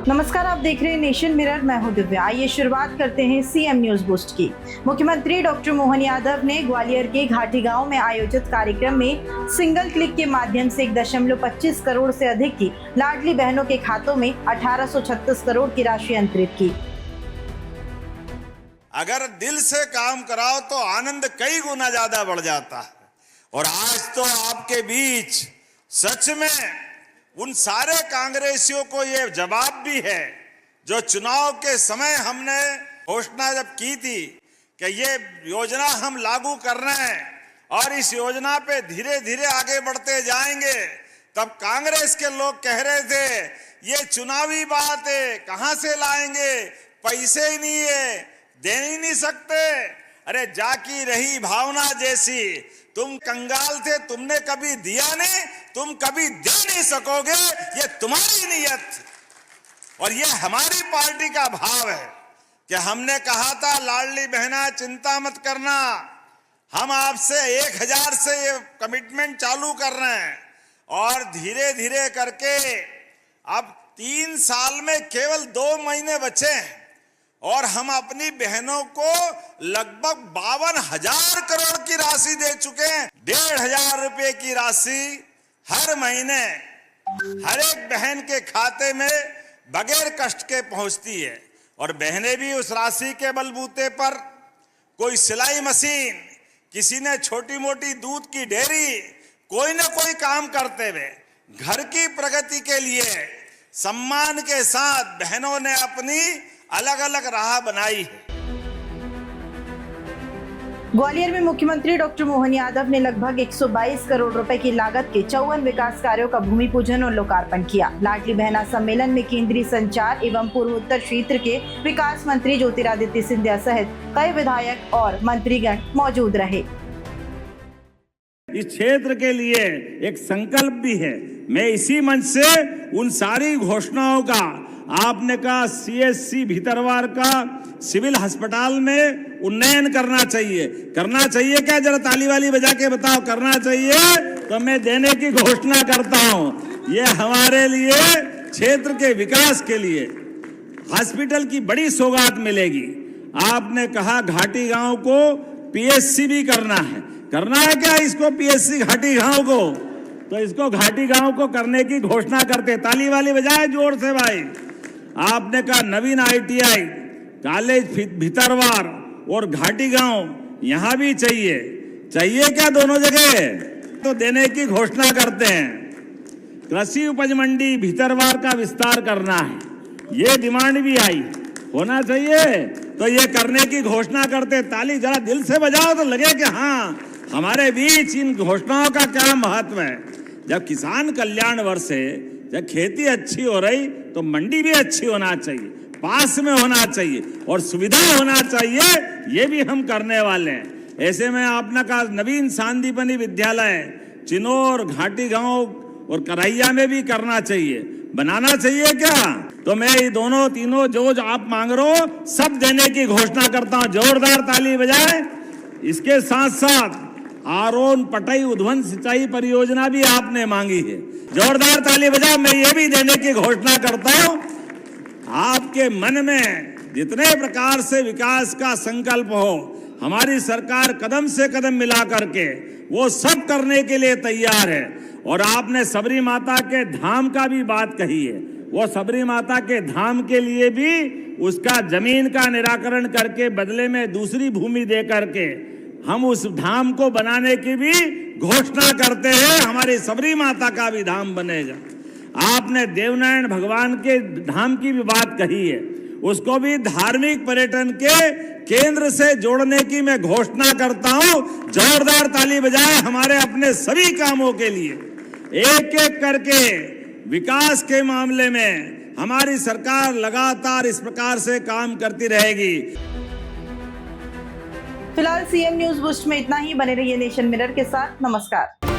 नमस्कार, आप देख रहे हैं नेशन मिरर। मैं हूं दिव्या। आइए शुरुआत करते हैं सीएम न्यूज बूस्ट की। मुख्यमंत्री डॉक्टर मोहन यादव ने ग्वालियर के घाटी गांव में आयोजित कार्यक्रम में सिंगल क्लिक के माध्यम से 1.25 करोड़ से अधिक की लाडली बहनों के खातों में 1836 करोड़ की राशि अंतरित की। अगर दिल से काम कराओ तो आनंद कई गुना ज्यादा बढ़ जाता है। और आज तो आपके बीच सच में उन सारे कांग्रेसियों को ये जवाब भी है जो चुनाव के समय हमने घोषणा जब की थी कि ये योजना हम लागू कर रहे हैं और इस योजना पे धीरे धीरे आगे बढ़ते जाएंगे, तब कांग्रेस के लोग कह रहे थे ये चुनावी बात है, कहां से लाएंगे, पैसे ही नहीं है, दे ही नहीं सकते। अरे जाकी रही भावना जैसी, तुम कंगाल थे, तुमने कभी दिया नहीं, तुम कभी दे नहीं सकोगे, ये तुम्हारी नीयत और ये हमारी पार्टी का भाव है कि हमने कहा था लाडली बहना चिंता मत करना, हम आपसे 1000 से ये कमिटमेंट चालू कर रहे हैं और धीरे धीरे करके अब 3 साल में केवल 2 महीने बचे हैं और हम अपनी बहनों को लगभग 52,000 करोड़ की राशि दे चुके हैं। 1,500 रुपए की राशि हर महीने हर एक बहन के खाते में बगैर कष्ट के पहुंचती है और बहनें भी उस राशि के बलबूते पर कोई सिलाई मशीन, किसी ने छोटी मोटी दूध की डेयरी, कोई ना कोई काम करते हुए घर की प्रगति के लिए सम्मान के साथ बहनों ने अपनी अलग अलग राह बनाई है। ग्वालियर में मुख्यमंत्री डॉक्टर मोहन यादव ने लगभग 122 करोड़ रुपए की लागत के 54 विकास कार्यों का भूमि पूजन और लोकार्पण किया। लाडली बहना सम्मेलन में केंद्रीय संचार एवं पूर्वोत्तर क्षेत्र के विकास मंत्री ज्योतिरादित्य सिंधिया सहित कई विधायक और मंत्रीगण मौजूद रहे। इस क्षेत्र के लिए एक संकल्प भी है। मैं इसी मंच से उन सारी घोषणाओं का, आपने कहा सीएससी भीतरवार का सिविल अस्पताल में उन्नयन करना चाहिए क्या? जरा ताली वाली बजा के बताओ, करना चाहिए तो मैं देने की घोषणा करता हूं। ये हमारे लिए क्षेत्र के विकास के लिए हॉस्पिटल की बड़ी सौगात मिलेगी। आपने कहा घाटी गांव को पीएससी भी करना है क्या इसको, पीएससी घाटी गांव को? तो इसको घाटी गांव को करने की घोषणा करते, ताली वाली बजाए जोर से भाई। आपने कहा नवीन आईटीआई कॉलेज भीतरवार और घाटी गांव यहां भी चाहिए क्या? दोनों जगह तो देने की घोषणा करते हैं। कृषि उपज मंडी भीतरवार का विस्तार करना है, ये डिमांड भी आई, होना चाहिए तो ये करने की घोषणा करते। ताली जरा दिल से बजाओ तो लगे कि हाँ हमारे बीच इन घोषणाओं का क्या महत्व है। जब किसान कल्याण वर्ष है, जब खेती अच्छी हो रही तो मंडी भी अच्छी होना चाहिए, पास में होना चाहिए और सुविधा होना चाहिए, ये भी हम करने वाले हैं। ऐसे में आपने कहा नवीन सांदीपनी विद्यालय चिनौर, घाटी गांव और करैया में भी करना चाहिए, बनाना चाहिए क्या? तो मैं ये दोनों तीनों जो आप मांग रहे हो सब देने की घोषणा करता हूं। जोरदार ताली बजाए। इसके साथ साथ आरोन पटई उद्वन सिंचाई परियोजना भी आपने मांगी है, जोरदार ताली बजाओ। मैं ये भी देने की घोषणा करता हूं। आपके मन में जितने प्रकार से विकास का संकल्प हो, हमारी सरकार कदम से कदम मिला करके वो सब करने के लिए तैयार है। और आपने सबरी माता के धाम का भी बात कही है, वो सबरी माता के धाम के लिए भी उसका जमीन का निराकरण करके बदले में दूसरी भूमि दे करके हम उस धाम को बनाने की भी घोषणा करते हैं। हमारी सबरी माता का भी धाम बनेगा। आपने देवनारायण भगवान के धाम की भी बात कही है, उसको भी धार्मिक पर्यटन के केंद्र से जोड़ने की मैं घोषणा करता हूं। जोरदार ताली बजाए हमारे अपने सभी कामों के लिए। एक एक करके विकास के मामले में हमारी सरकार लगातार इस प्रकार से काम करती रहेगी। फिलहाल सीएम न्यूज बूस्ट में इतना ही। बने रहिए नेशन मिरर के साथ। नमस्कार।